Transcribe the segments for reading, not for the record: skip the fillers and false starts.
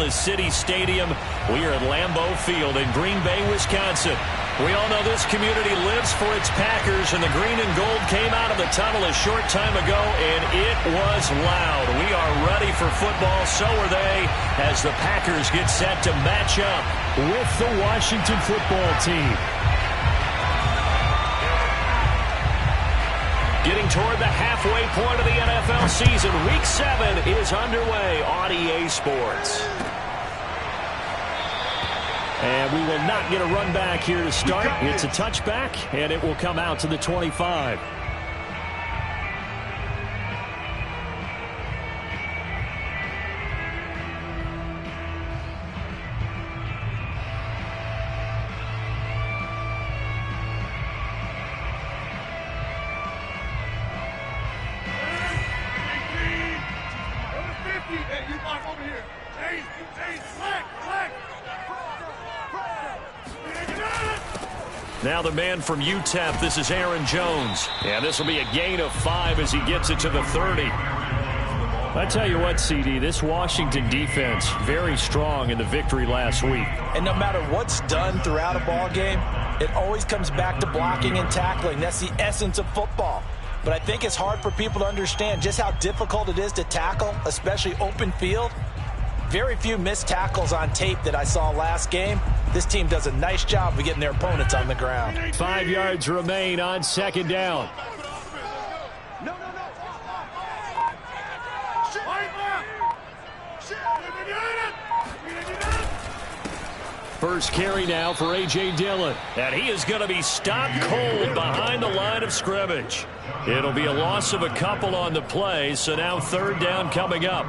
is City Stadium. We are at Lambeau Field in Green Bay, Wisconsin. We all know this community lives for its Packers, and the green and gold came out of the tunnel a short time ago, and it was loud. We are ready for football, so are they, as the Packers get set to match up with the Washington football team. Getting toward the halfway point of the NFL season, Week 7 is underway on EA Sports. And we will not get a run back here to start. It's a touchback, and it will come out to the 25. Now the man from UTEP, this is Aaron Jones. And this will be a gain of 5 as he gets it to the 30. I tell you what, CD, this Washington defense, very strong in the victory last week. And no matter what's done throughout a ball game, it always comes back to blocking and tackling. That's the essence of football. But I think it's hard for people to understand just how difficult it is to tackle, especially open field. Very few missed tackles on tape that I saw last game. This team does a nice job of getting their opponents on the ground. 5 yards remain on second down. First carry now for A.J. Dillon. And he is going to be stopped cold behind the line of scrimmage. It'll be a loss of a couple on the play, so now third down coming up.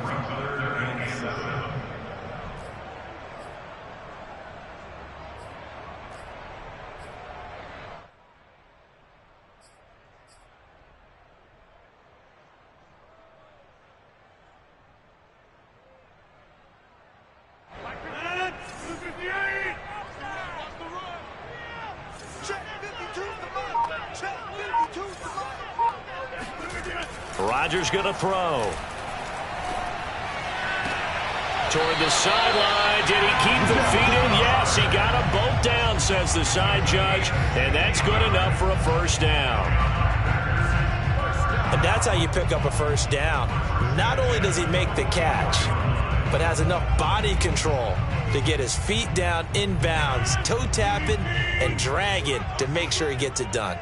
Rodgers going to throw. Toward the sideline. Did he keep the feet in? Yes, he got them both down, says the side judge. And that's good enough for a first down. And that's how you pick up a first down. Not only does he make the catch, but has enough body control to get his feet down inbounds, toe tapping and dragging to make sure he gets it done.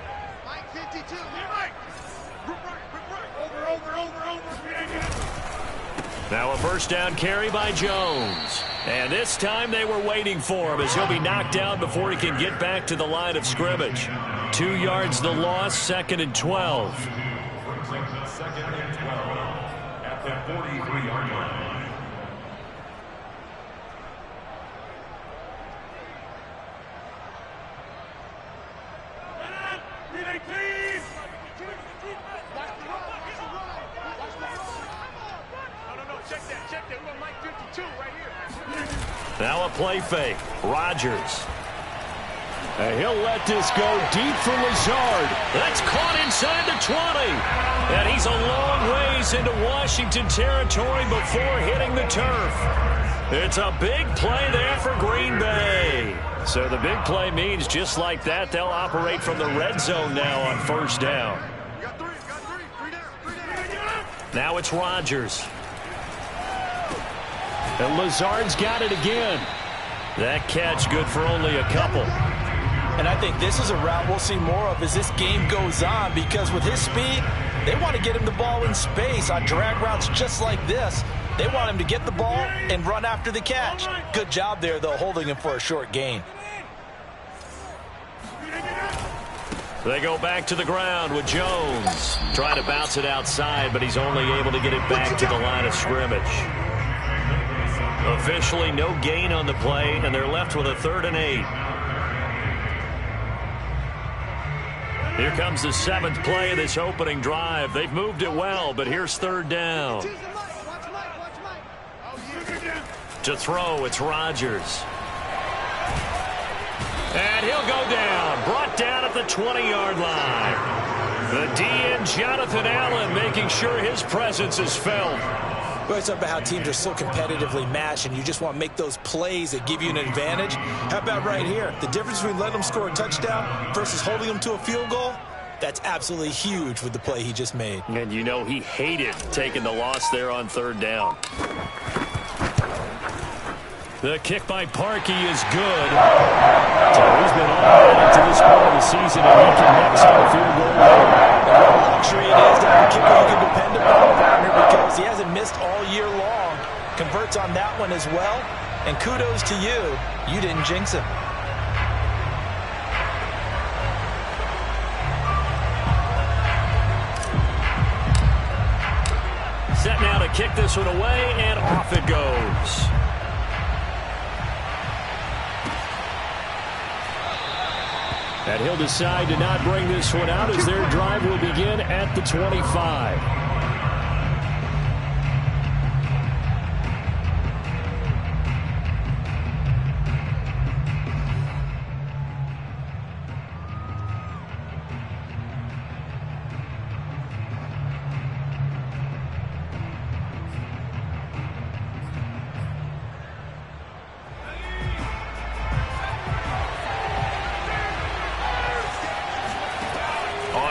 Now a first down carry by Jones. And this time they were waiting for him as he'll be knocked down before he can get back to the line of scrimmage. 2 yards the loss, 2nd and 12. 2nd and 12 at the 43-yard line. Now a play fake. Rodgers. And he'll let this go deep for Lazard. That's caught inside the 20. And he's a long ways into Washington territory before hitting the turf. It's a big play there for Green Bay. So the big play means just like that, they'll operate from the red zone now on first down. Now it's Rodgers. And Lazard's got it again. That catch good for only a couple. And I think this is a route we'll see more of as this game goes on, because with his speed, they want to get him the ball in space on drag routes just like this. They want him to get the ball and run after the catch. Good job there, though, holding him for a short gain. They go back to the ground with Jones. Trying to bounce it outside, but he's only able to get it back to the line of scrimmage. Officially no gain on the play, and they're left with a 3rd and 8. Here comes the 7th play of this opening drive. They've moved it well, but here's 3rd down. To throw, it's Rodgers. And he'll go down. Brought down at the 20-yard line. The DN, Jonathan Allen, making sure his presence is felt. We always talk about how teams are so competitively matched, and you just want to make those plays that give you an advantage. How about right here? The difference between letting them score a touchdown versus holding them to a field goal, that's absolutely huge with the play he just made. And you know he hated taking the loss there on third down. The kick by Parkey is good. So he's been on to this point of the season, and he connects on the field goal. And what a luxury it is to have a kicker you can depend upon, partner, because he hasn't missed all year long. Converts on that one as well. And kudos to you. You didn't jinx him. Set now to kick this one away, and off it goes. And he'll decide to not bring this one out as their drive will begin at the 25.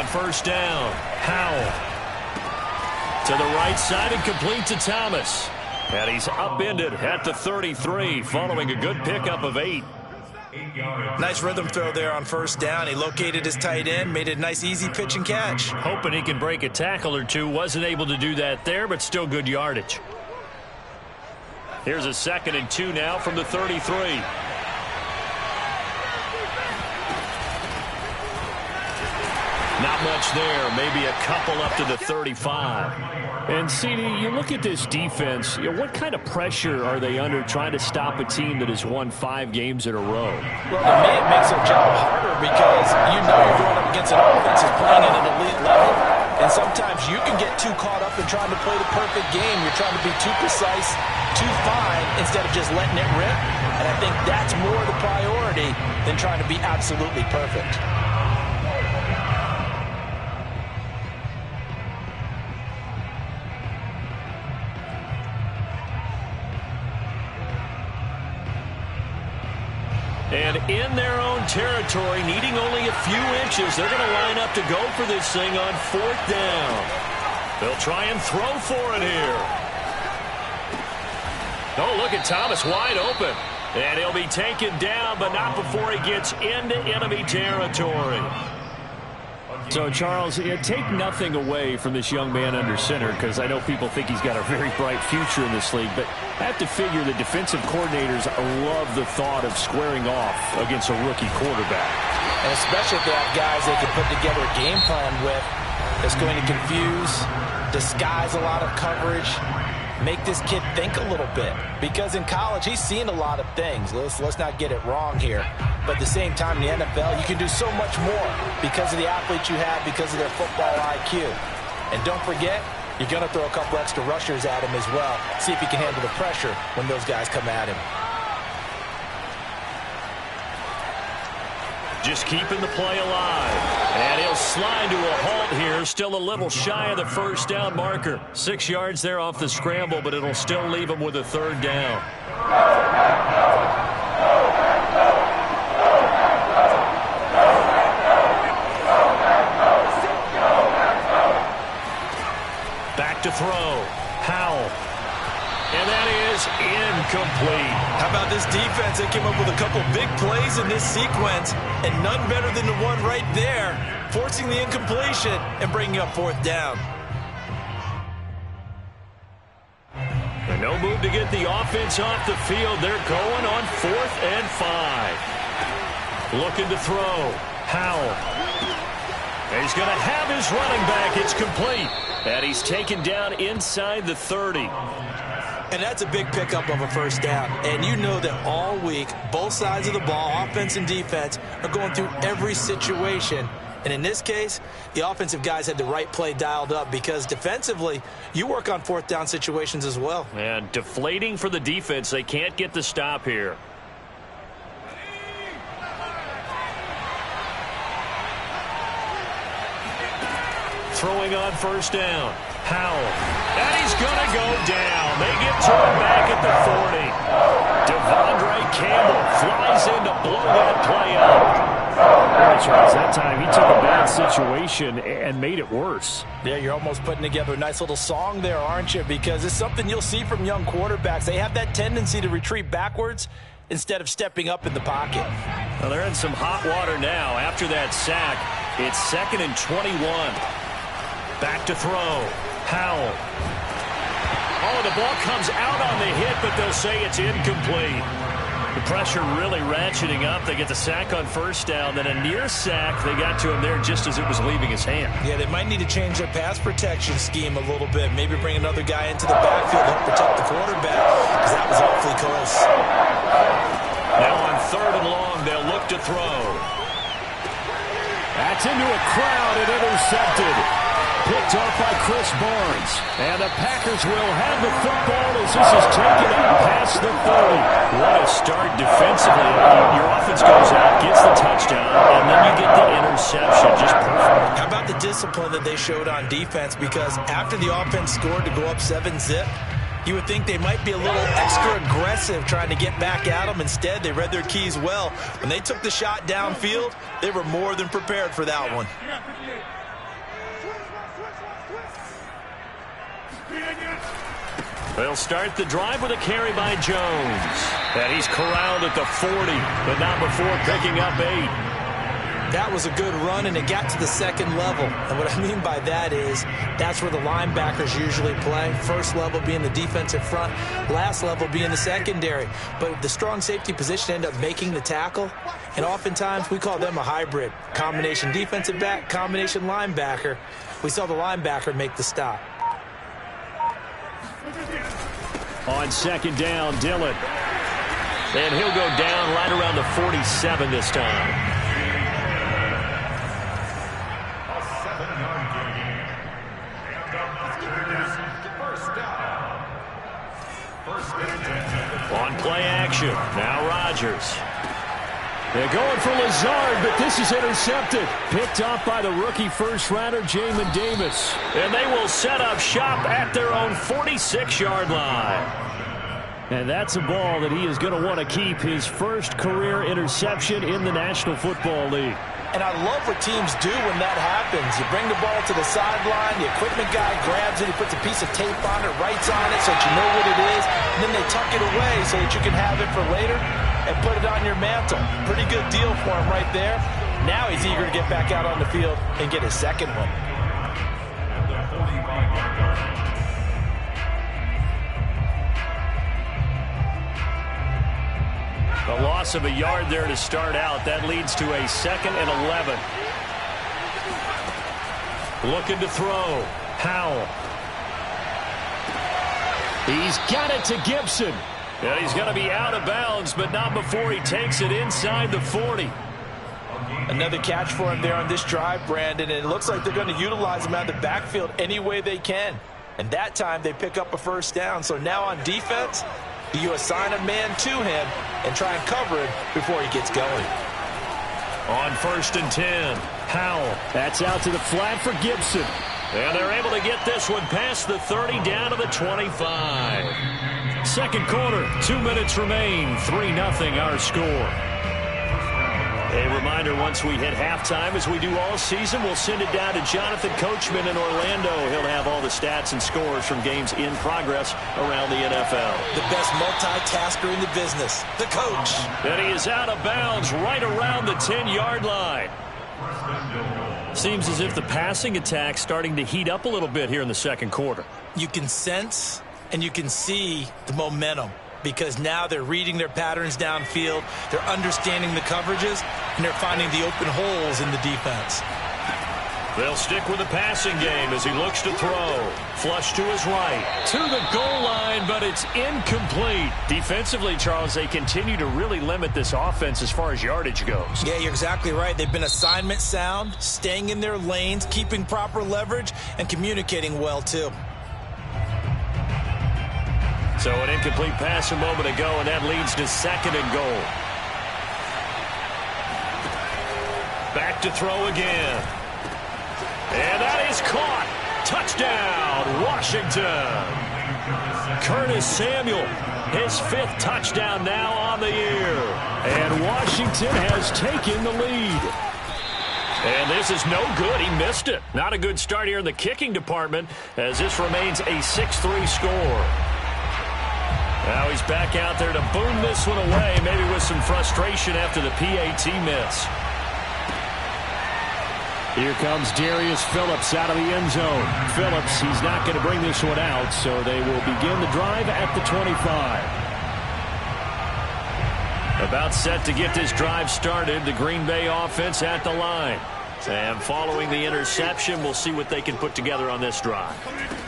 First down, Howell to the right side and complete to Thomas. And he's upended at the 33 following a good pickup of 8. Nice rhythm throw there on first down. He located his tight end, made it a nice easy pitch and catch. Hoping he can break a tackle or two. Wasn't able to do that there, but still good yardage. Here's a 2nd and 2 now from the 33. Not much there, maybe a couple up to the 35. And, CD, you look at this defense, what kind of pressure are they under trying to stop a team that has won 5 games in a row? Well, to me, it makes their job harder because you know you're going up against an offense that's playing at an elite level. And sometimes you can get too caught up in trying to play the perfect game. You're trying to be too precise, too fine, instead of just letting it rip. And I think that's more the priority than trying to be absolutely perfect. And in their own territory, needing only a few inches, they're going to line up to go for this thing on 4th down. They'll try and throw for it here. Oh, look at Thomas wide open. And he'll be taken down, but not before he gets into enemy territory. So, Charles, take nothing away from this young man under center, because I know people think he's got a very bright future in this league, but I have to figure the defensive coordinators love the thought of squaring off against a rookie quarterback. And especially if they have guys they can put together a game plan with that's going to confuse, disguise a lot of coverage, make this kid think a little bit. Because in college, he's seen a lot of things. Let's not get it wrong here. But at the same time, in the NFL, you can do so much more because of the athletes you have, because of their football IQ. And don't forget, you're going to throw a couple extra rushers at him as well. See if he can handle the pressure when those guys come at him. Just keeping the play alive. And he'll slide to a halt here. Still a little shy of the first down marker. 6 yards there off the scramble, but it'll still leave him with a 3rd down. Back to throw. Howell. And that is incomplete. How about this defense? They came up with a couple big plays in this sequence, and none better than the one right there, forcing the incompletion and bringing up 4th down. And no move to get the offense off the field. They're going on 4th and 5. Looking to throw. Howell. And he's going to have his running back. It's complete. And he's taken down inside the 30. And that's a big pickup of a 1st down. And you know that all week, both sides of the ball, offense and defense, are going through every situation. And in this case, the offensive guys had the right play dialed up because defensively, you work on 4th down situations as well. And deflating for the defense. They can't get the stop here. Throwing on 1st down. Howell. And he's going to go down. They get to him back at the 40. Devondre Campbell flies in to blow that play up. Boy, Charles, that time he took a bad situation and made it worse. Yeah, you're almost putting together a nice little song there, aren't you? Because it's something you'll see from young quarterbacks. They have that tendency to retreat backwards instead of stepping up in the pocket. Well, they're in some hot water now. After that sack, it's 2nd and 21. Back to throw. Howell. Oh, the ball comes out on the hit, but they'll say it's incomplete. The pressure really ratcheting up. They get the sack on first down. Then a near sack. They got to him there just as it was leaving his hand. Yeah, they might need to change their pass protection scheme a little bit. Maybe bring another guy into the backfield to help protect the quarterback, because that was awfully close. Now on 3rd and long, they'll look to throw. That's into a crowd and intercepted. Picked off by Chris Barnes. And the Packers will have the football as this is taken out past the 30. What a start defensively. Your offense goes out, gets the touchdown, and then you get the interception. Just perfect. How about the discipline that they showed on defense? Because after the offense scored to go up 7-zip, you would think they might be a little extra aggressive trying to get back at them. Instead, they read their keys well. When they took the shot downfield, they were more than prepared for that one. They'll start the drive with a carry by Jones. And he's corralled at the 40, but not before picking up 8. That was a good run, and it got to the 2nd level. And what I mean by that is that's where the linebackers usually play. First level being the defensive front, last level being the secondary. But the strong safety position ended up making the tackle, and oftentimes we call them a hybrid. Combination defensive back, combination linebacker. We saw the linebacker make the stop. On 2nd down, Dillon. And he'll go down right around the 47 this time. On play action, now Rodgers. They're going for Lazard, but this is intercepted. Picked off by the rookie first-rounder, Jamin Davis. And they will set up shop at their own 46-yard line. And that's a ball that he is going to want to keep, his first career interception in the National Football League. And I love what teams do when that happens. You bring the ball to the sideline, the equipment guy grabs it, he puts a piece of tape on it, writes on it so that you know what it is, and then they tuck it away so that you can have it for later and put it on your mantle. Pretty good deal for him right there. Now he's eager to get back out on the field and get his 2nd one. A loss of a yard there to start out. That leads to a 2nd and 11. Looking to throw. Howell. He's got it to Gibson. And he's going to be out of bounds, but not before he takes it inside the 40. Another catch for him there on this drive, Brandon, and it looks like they're going to utilize him out of the backfield any way they can. And that time they pick up a first down. So now on defense, you assign a man to him and try and cover it before he gets going. On 1st and 10, Howell. That's out to the flat for Gibson. And they're able to get this one past the 30 down to the 25. 2nd quarter, 2 minutes remain, 3-0 our score. A reminder, once we hit halftime, as we do all season, we'll send it down to Jonathan Coachman in Orlando. He'll have all the stats and scores from games in progress around the NFL. The best multitasker in the business, the coach. And he is out of bounds right around the 10-yard line. Seems as if the passing attack's starting to heat up a little bit here in the 2nd quarter. You can sense and you can see the momentum, because now they're reading their patterns downfield, they're understanding the coverages, and they're finding the open holes in the defense. They'll stick with the passing game as he looks to throw. Flush to his right. To the goal line, but it's incomplete. Defensively, Charles, they continue to really limit this offense as far as yardage goes. Yeah, you're exactly right. They've been assignment sound, staying in their lanes, keeping proper leverage, and communicating well, too. So an incomplete pass a moment ago, and that leads to 2nd and goal. Back to throw again. And that is caught. Touchdown, Washington. Curtis Samuel, his 5th touchdown now on the year. And Washington has taken the lead. And this is no good. He missed it. Not a good start here in the kicking department as this remains a 6-3 score. Now he's back out there to boom this one away, maybe with some frustration after the PAT miss. Here comes Darius Phillips out of the end zone. Phillips, he's not going to bring this one out, so they will begin the drive at the 25. About set to get this drive started, the Green Bay offense at the line. And following the interception, we'll see what they can put together on this drive.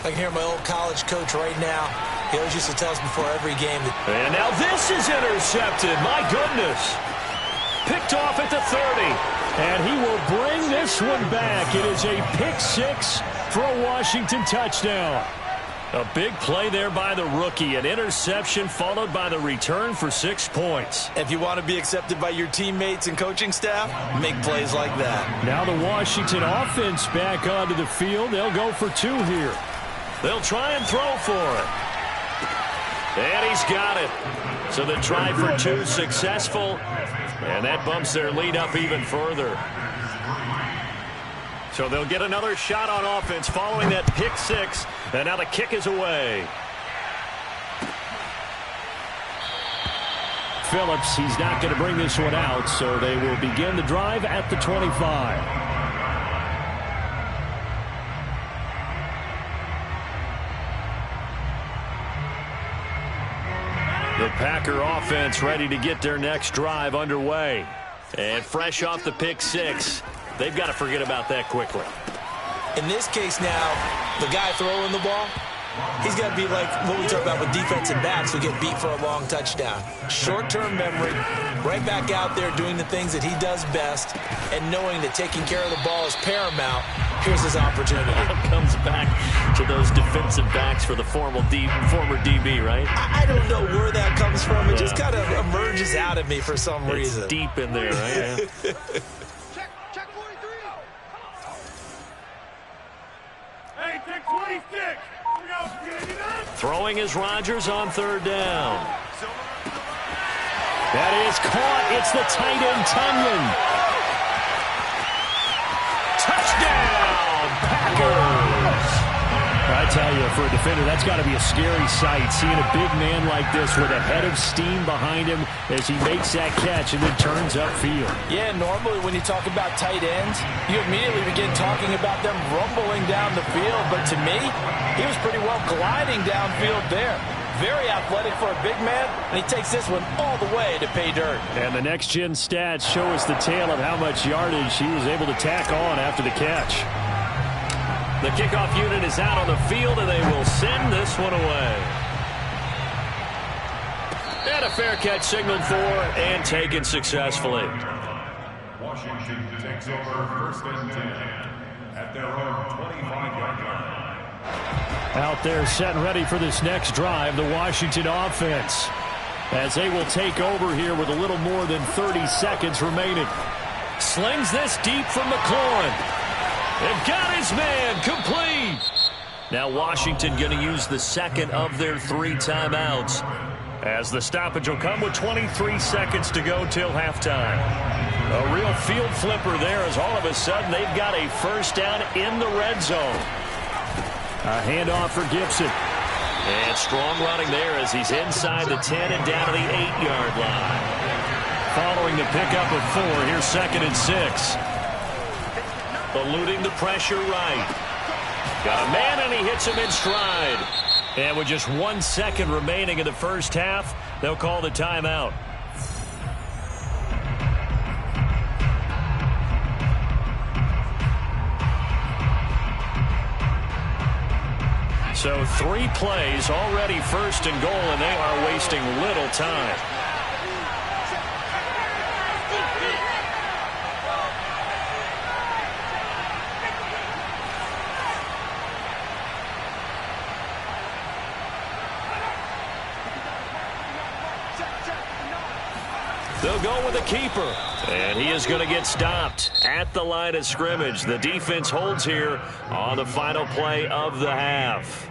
I can hear my old college coach right now. He always used to tell us before every game. And now this is intercepted. My goodness. Picked off at the 30. And he will bring this one back. It is a pick 6 for a Washington touchdown. A big play there by the rookie. An interception followed by the return for 6 points. If you want to be accepted by your teammates and coaching staff, make plays like that. Now the Washington offense back onto the field. They'll go for 2 here. They'll try and throw for it. And he's got it. So the try for 2 successful. And that bumps their lead up even further. So they'll get another shot on offense following that pick 6. And now the kick is away. Phillips, he's not going to bring this one out, so they will begin the drive at the 25. The Packer offense ready to get their next drive underway. And fresh off the pick 6, they've got to forget about that quickly. In this case now, the guy throwing the ball, he's got to be like what we talk about with defensive backs who get beat for a long touchdown. Short-term memory, right back out there doing the things that he does best, and knowing that taking care of the ball is paramount. Here's his opportunity. Comes back to those defensive backs for the former DB, right? I don't know where that comes from. It just kind of emerges out of me for some reason. It's deep in there, right? Check 43. Hey, take 26. Throwing is Rodgers on 3rd down. That is caught. It's the tight end, Tunyon. Touchdown, Packers. I tell you, for a defender, that's got to be a scary sight, seeing a big man like this with a head of steam behind him as he makes that catch and then turns upfield. Yeah, normally when you talk about tight ends, you immediately begin talking about them rumbling down the field. But to me, he was pretty well gliding downfield there. Very athletic for a big man, and he takes this one all the way to pay dirt. And the next-gen stats show us the tale of how much yardage he was able to tack on after the catch. The kickoff unit is out on the field, and they will send this one away. And a fair catch signaled for and taken successfully. Washington takes over 1st and 10 at their own 25-yard line. Out there set and ready for this next drive, the Washington offense, as they will take over here with a little more than 30 seconds remaining. Slings this deep from McLaurin. And got his man complete. Now Washington going to use the second of their 3 timeouts, as the stoppage will come with 23 seconds to go till halftime. A real field flipper there, as all of a sudden they've got a 1st down in the red zone. A handoff for Gibson. And strong running there as he's inside the 10 and down to the 8-yard line. Following the pickup of 4, here's 2nd and 6. Eluding the pressure right. Got a man, and he hits him in stride. And with just 1 second remaining in the first half, they'll call the timeout. So 3 plays, already 1st and goal, and they are wasting little time. They'll go with a keeper. And he is going to get stopped at the line of scrimmage. The defense holds here on the final play of the half.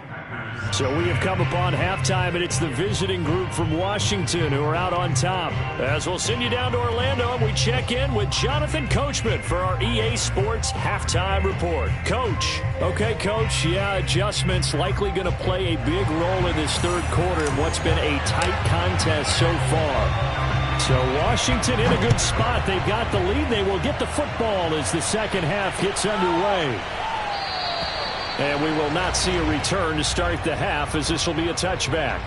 So we have come upon halftime, and it's the visiting group from Washington who are out on top. As we'll send you down to Orlando, and we check in with Jonathan Coachman for our EA Sports Halftime Report. Coach. Okay, Coach, yeah, adjustments likely going to play a big role in this third quarter in what's been a tight contest so far. So Washington in a good spot. They've got the lead. They will get the football as the second half gets underway. And we will not see a return to start the half, as this will be a touchback.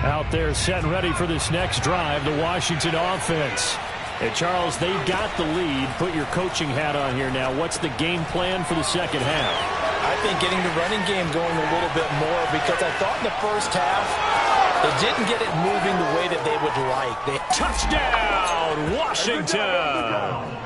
Out there set and ready for this next drive, the Washington offense. Hey, Charles, they've got the lead. Put your coaching hat on here now. What's the game plan for the second half? I think getting the running game going a little bit more, because I thought in the first half they didn't get it moving the way that they would like. Touchdown, Washington!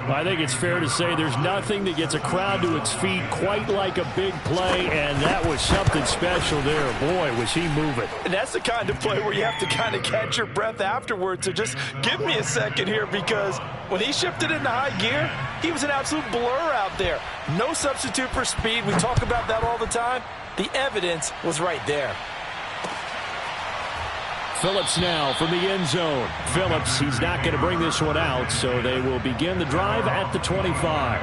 I think it's fair to say there's nothing that gets a crowd to its feet quite like a big play, and that was something special there. Boy, was he moving. And that's the kind of play where you have to kind of catch your breath afterwards. So just give me a second here, because when he shifted into high gear, he was an absolute blur out there. No substitute for speed. We talk about that all the time. The evidence was right there. Phillips now from the end zone. Phillips, he's not going to bring this one out, so they will begin the drive at the 25.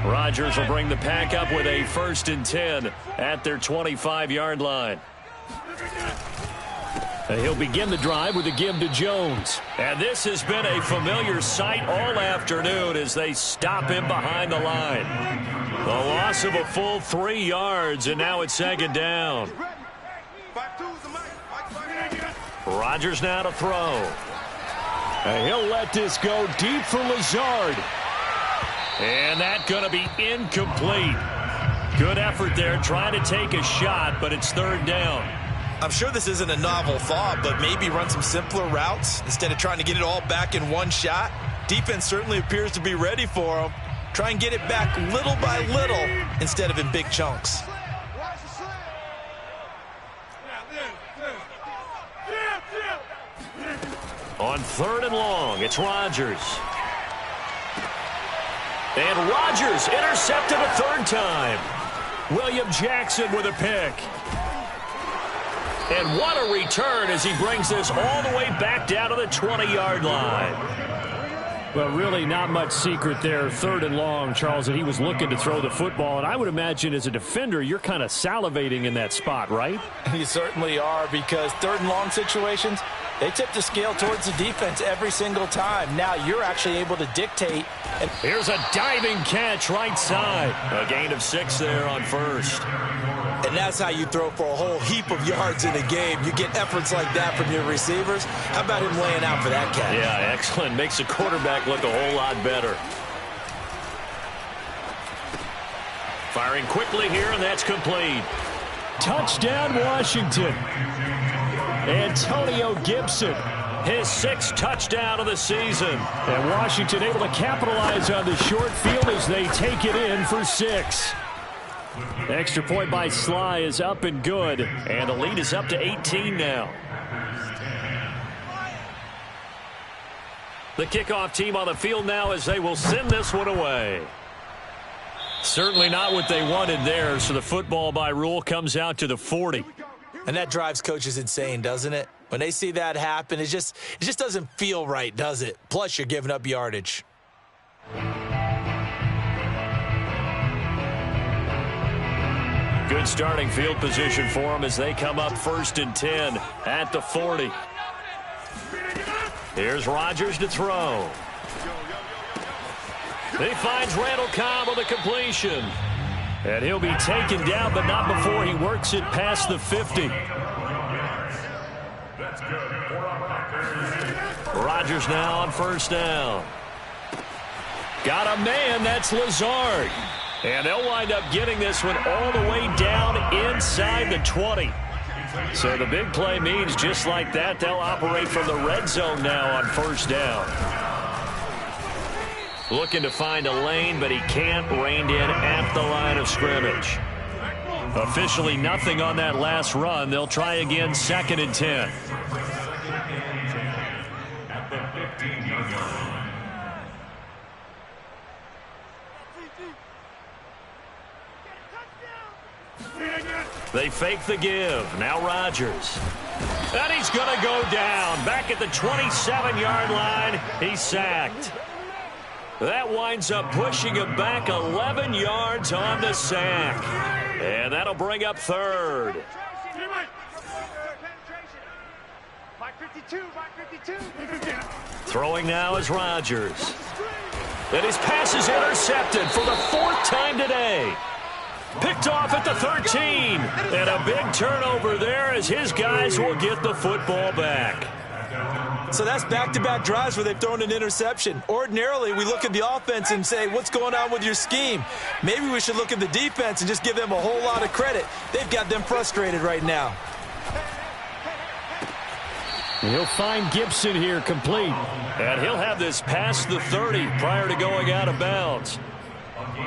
Rodgers will bring the pack up with a 1st and 10 at their 25-yard line. He'll begin the drive with a give to Jones. And this has been a familiar sight all afternoon as they stop him behind the line. The loss of a full 3 yards, and now it's 2nd down. Rodgers now to throw. And he'll let this go deep for Lazard. And that's going to be incomplete. Good effort there trying to take a shot, but it's 3rd down. I'm sure this isn't a novel thought, but maybe run some simpler routes instead of trying to get it all back in one shot. Defense certainly appears to be ready for him. Try and get it back little by little instead of in big chunks. On 3rd and long, it's Rodgers. And Rodgers intercepted a 3rd time. William Jackson with a pick. And what a return as he brings this all the way back down to the 20-yard line. Well, really not much secret there. 3rd and long, Charles, and he was looking to throw the football. And I would imagine as a defender, you're kind of salivating in that spot, right? You certainly are, because 3rd and long situations, they tip the scale towards the defense every single time. Now you're actually able to dictate. And here's a diving catch right side. A gain of 6 there on 1st. And that's how you throw for a whole heap of yards in a game. You get efforts like that from your receivers. How about him laying out for that catch? Yeah, excellent. Makes the quarterback look a whole lot better. Firing quickly here, and that's complete. Touchdown, Washington. Antonio Gibson. His 6th touchdown of the season. And Washington able to capitalize on the short field as they take it in for 6. Extra point by Sly is up and good. And the lead is up to 18 now. The kickoff team on the field now as they will send this one away. Certainly not what they wanted there, so the football by rule comes out to the 40. And that drives coaches insane, doesn't it? When they see that happen, it just doesn't feel right, does it? Plus, you're giving up yardage. Good starting field position for them as they come up 1st and 10 at the 40. Here's Rodgers to throw. He finds Randall Cobb on the completion. And he'll be taken down, but not before he works it past the 50. Rodgers now on 1st down. Got a man, that's Lazard. And they'll wind up getting this one all the way down inside the 20. So the big play means just like that, they'll operate from the red zone now on first down. Looking to find a lane, but he can't. Reined in at the line of scrimmage. Officially nothing on that last run. They'll try again, 2nd and 10. At the 15-yard line. They fake the give. Now Rodgers. And he's going to go down. Back at the 27-yard line. He's sacked. That winds up pushing him back 11 yards on the sack. And that'll bring up 3rd. Throwing now is Rodgers. And his pass is intercepted for the 4th time today. Picked off at the 13. And a big turnover there as his guys will get the football back. So that's back-to-back drives where they've thrown an interception. Ordinarily, we look at the offense and say, what's going on with your scheme? Maybe we should look at the defense and just give them a whole lot of credit. They've got them frustrated right now. He'll find Gibson here complete. And he'll have this past the 30 prior to going out of bounds.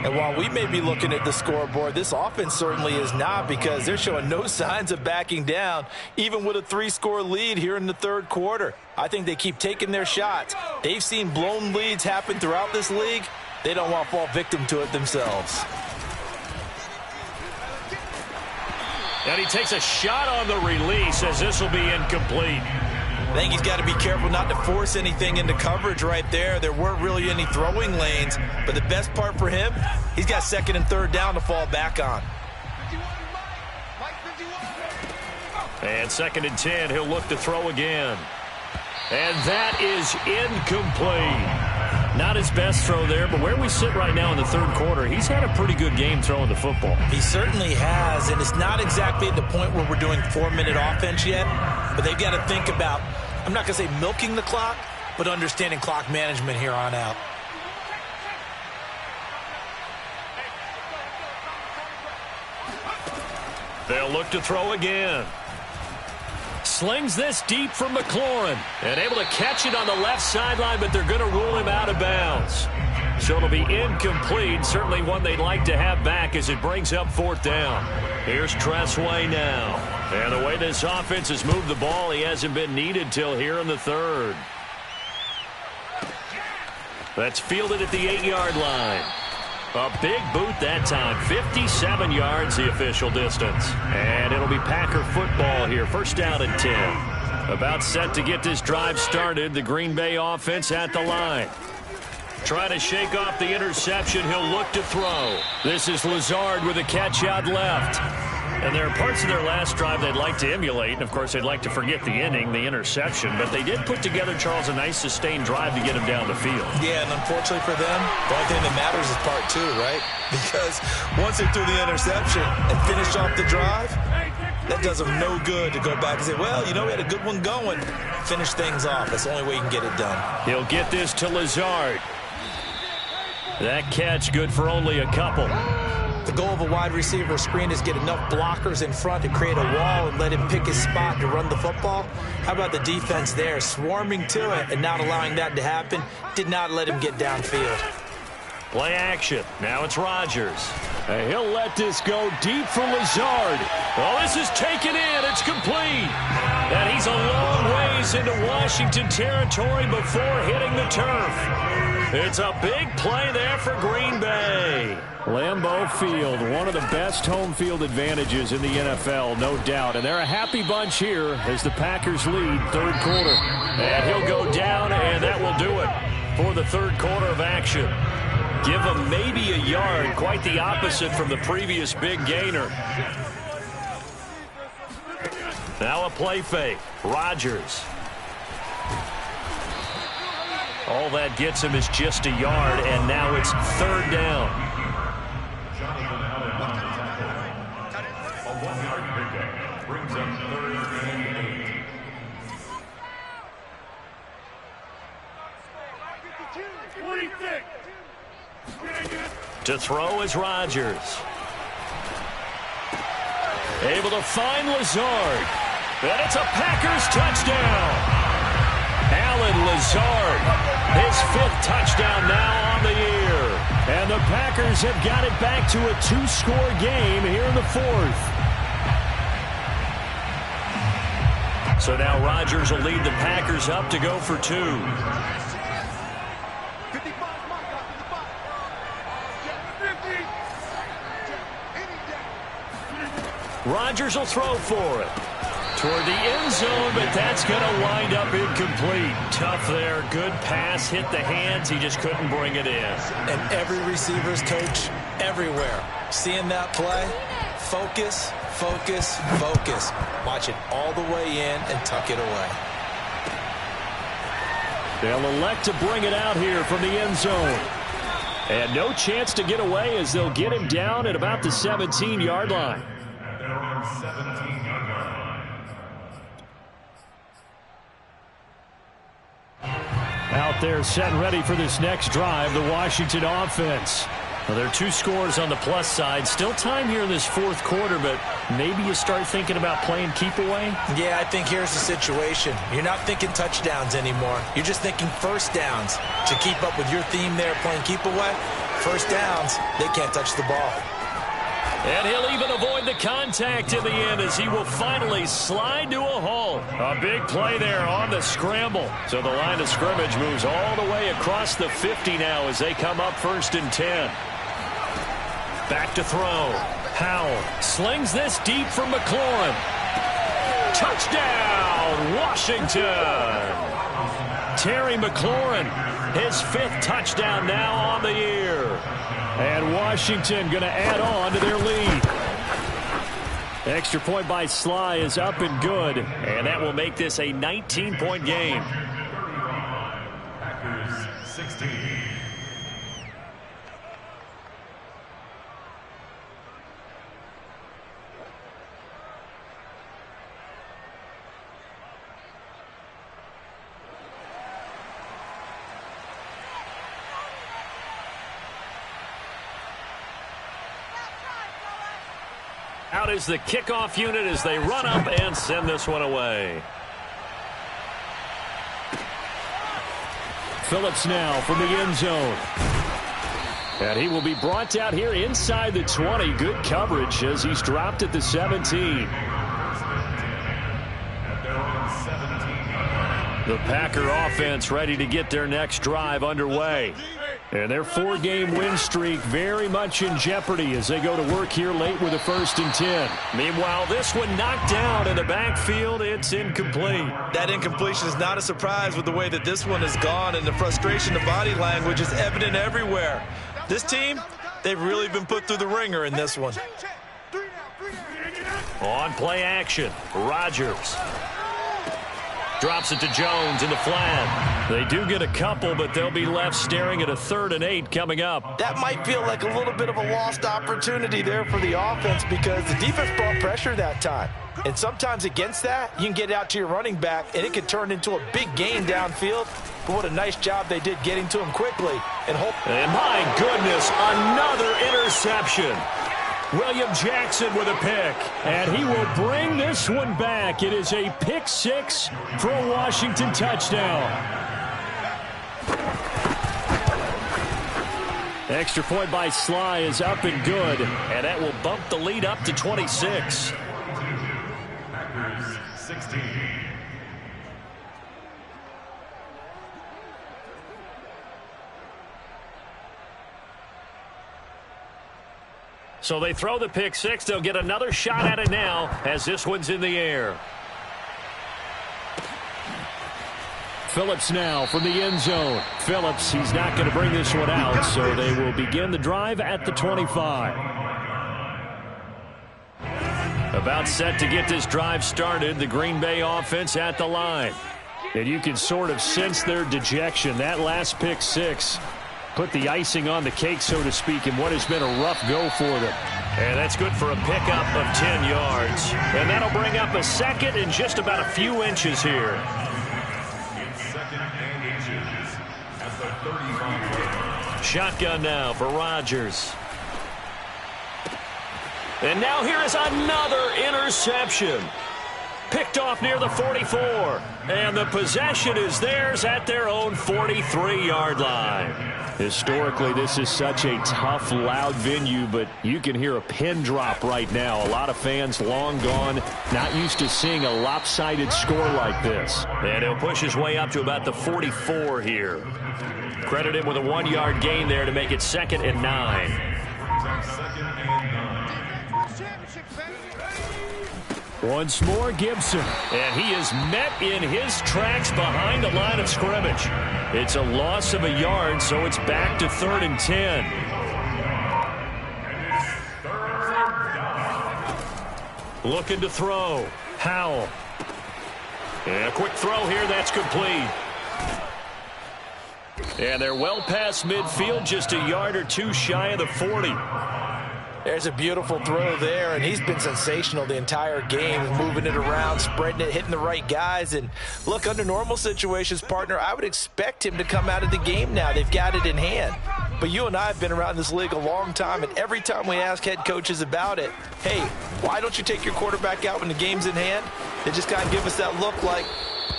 And while we may be looking at the scoreboard, this offense certainly is not, because they're showing no signs of backing down, even with a 3-score lead here in the 3rd quarter. I think they keep taking their shots. They've seen blown leads happen throughout this league. They don't want to fall victim to it themselves. And he takes a shot on the release as this will be incomplete. I think he's got to be careful not to force anything into coverage right there. There weren't really any throwing lanes, but the best part for him, he's got 2nd and 3rd down to fall back on. And 2nd and 10, he'll look to throw again. And that is incomplete. Not his best throw there, but where we sit right now in the 3rd quarter, he's had a pretty good game throwing the football. He certainly has, and it's not exactly at the point where we're doing 4-minute offense yet, but they've got to think about, I'm not going to say milking the clock, but understanding clock management here on out. They'll look to throw again. Slings this deep from McLaurin. And able to catch it on the left sideline, but they're going to rule him out of bounds. So it'll be incomplete. Certainly one they'd like to have back as it brings up 4th down. Here's Tressway now. And the way this offense has moved the ball, he hasn't been needed till here in the 3rd. That's fielded at the 8-yard line. A big boot that time. 57 yards the official distance. And it'll be Packer football here. 1st down and 10. About set to get this drive started. The Green Bay offense at the line. Trying to shake off the interception. He'll look to throw. This is Lazard with a catch out left. And there are parts of their last drive they'd like to emulate. And, of course, they'd like to forget the inning, the interception. But they did put together, Charles, a nice sustained drive to get him down the field. Yeah, and unfortunately for them, the only thing that matters is part 2, right? Because once they threw the interception and finished off the drive, that does them no good to go back and say, well, you know, we had a good one going. Finish things off. That's the only way you can get it done. He'll get this to Lazard. That catch good for only a couple. The goal of a wide receiver screen is get enough blockers in front to create a wall and let him pick his spot to run the football. How about the defense there, swarming to it and not allowing that to happen? Did not let him get downfield. Play action. Now it's Rodgers. And he'll let this go deep for Lazard. Well, this is taken in. It's complete. And he's a long ways into Washington territory before hitting the turf. It's a big play there for Green Bay. Lambeau Field, one of the best home field advantages in the NFL, no doubt. And they're a happy bunch here as the Packers lead 3rd quarter. And he'll go down, and that will do it for the 3rd quarter of action. Give him maybe a yard, quite the opposite from the previous big gainer. Now a play fake. Rodgers. All that gets him is just a yard, and now it's 3rd down. Jonathan Allen on the tackle. A 1-yard pickup brings up 3rd and 8. 26. To throw is Rodgers. Able to find Lazard. And it's a Packers touchdown. Allen Lazard, his 5th touchdown now on the year. And the Packers have got it back to a 2-score game here in the 4th. So now Rodgers will lead the Packers up to go for 2. Rodgers will throw for it. Toward the end zone, but that's going to wind up incomplete. Tough there. Good pass. Hit the hands. He just couldn't bring it in. And every receiver's coach everywhere. Seeing that play, focus, focus, focus. Watch it all the way in and tuck it away. They'll elect to bring it out here from the end zone. And no chance to get away as they'll get him down at about the 17-yard line. At their own 17-yard line. Out there set and ready for this next drive, the Washington offense. Well, there are 2 scores on the plus side. Still time here in this 4th quarter, but maybe you start thinking about playing keep away? Yeah, I think here's the situation. You're not thinking touchdowns anymore. You're just thinking first downs. To keep up with your theme there, playing keep away, first downs, they can't touch the ball. And he'll even avoid the contact in the end as he will finally slide to a halt. A big play there on the scramble. So the line of scrimmage moves all the way across the 50 now as they come up 1st and 10. Back to throw. Howell slings this deep for McLaurin. Touchdown, Washington. Terry McLaurin, his 5th touchdown now on the year. And Washington going to add on to their lead. Extra point by Sly is up and good. And that will make this a 19-point game. Packers 16. Out is the kickoff unit as they run up and send this one away. Phillips now from the end zone. And he will be brought out here inside the 20. Good coverage as he's dropped at the 17. The Packer offense ready to get their next drive underway. And their 4-game win streak very much in jeopardy as they go to work here late with a 1st and 10. Meanwhile, this one knocked down in the backfield. It's incomplete. That incompletion is not a surprise with the way that this one has gone, and the frustration, the body language is evident everywhere. This team, they've really been put through the ringer in this one. On play action, Rodgers. Drops it to Jones in the flat. They do get a couple, but they'll be left staring at a 3rd and 8 coming up. That might feel like a little bit of a lost opportunity there for the offense because the defense brought pressure that time. And sometimes against that, you can get out to your running back, and it can turn into a big gain downfield. But what a nice job they did getting to him quickly. And my goodness, another interception. William Jackson with a pick, and he will bring this one back. It is a pick 6 for a Washington touchdown. Extra point by Sly is up and good, and that will bump the lead up to 26. Packers 16. So they throw the pick 6. They'll get another shot at it now as this one's in the air. Phillips now from the end zone. Phillips, he's not going to bring this one out, so they will begin the drive at the 25. About set to get this drive started, the Green Bay offense at the line. And you can sort of sense their dejection. That last pick 6 put the icing on the cake, so to speak, in what has been a rough go for them. And that's good for a pickup of 10 yards. And that'll bring up a 2nd and just about a few inches here. It's 2nd and inches at the 35. Shotgun now for Rodgers. And now here is another interception. Picked off near the 44. And the possession is theirs at their own 43-yard line. Historically, this is such a tough, loud venue, but you can hear a pin drop right now. A lot of fans long gone, not used to seeing a lopsided score like this. And he'll push his way up to about the 44 here. Credit him with a 1-yard gain there to make it 2nd and 9. Once more, Gibson. And he is met in his tracks behind the line of scrimmage. It's a loss of a yard, so it's back to 3rd and 10. Looking to throw. Howell. And a quick throw here. That's complete. And they're well past midfield, just a yard or two shy of the 40. There's a beautiful throw there, and he's been sensational the entire game, moving it around, spreading it, hitting the right guys. And look, under normal situations, partner, I would expect him to come out of the game now. They've got it in hand. But you and I have been around this league a long time, and every time we ask head coaches about it, hey, why don't you take your quarterback out when the game's in hand? They just kind of give us that look like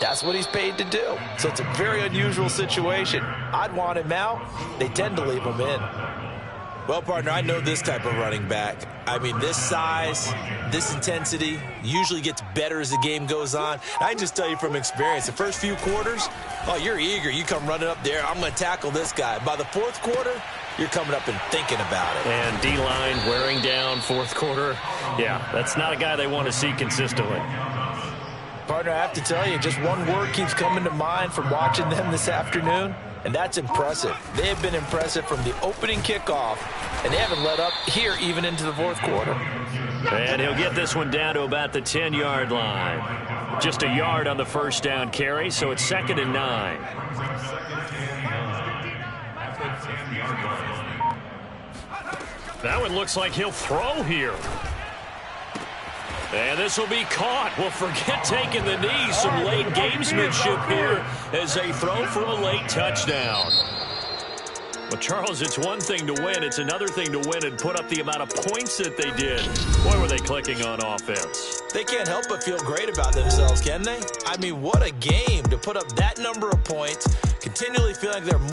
that's what he's paid to do. So it's a very unusual situation. I'd want him out. They tend to leave him in. Well, partner, I know this type of running back. I mean, this size, this intensity usually gets better as the game goes on. I can just tell you from experience, the first few quarters, oh, you're eager. You come running up there, I'm going to tackle this guy. By the 4th quarter, you're coming up and thinking about it. And D-line wearing down 4th quarter. Yeah, that's not a guy they want to see consistently. Partner, I have to tell you, just one word keeps coming to mind from watching them this afternoon. And that's impressive. They have been impressive from the opening kickoff, and they haven't let up here even into the 4th quarter. And he'll get this one down to about the 10-yard line. Just a yard on the first down carry, so it's 2nd and 9. That one looks like he'll throw here. And this will be caught. Well, forget taking the knee. Some late gamesmanship here as they throw for a late touchdown. Well, Charles, it's one thing to win. It's another thing to win and put up the amount of points that they did. Boy, were they clicking on offense. They can't help but feel great about themselves, can they? I mean, what a game to put up that number of points, continually feeling like they're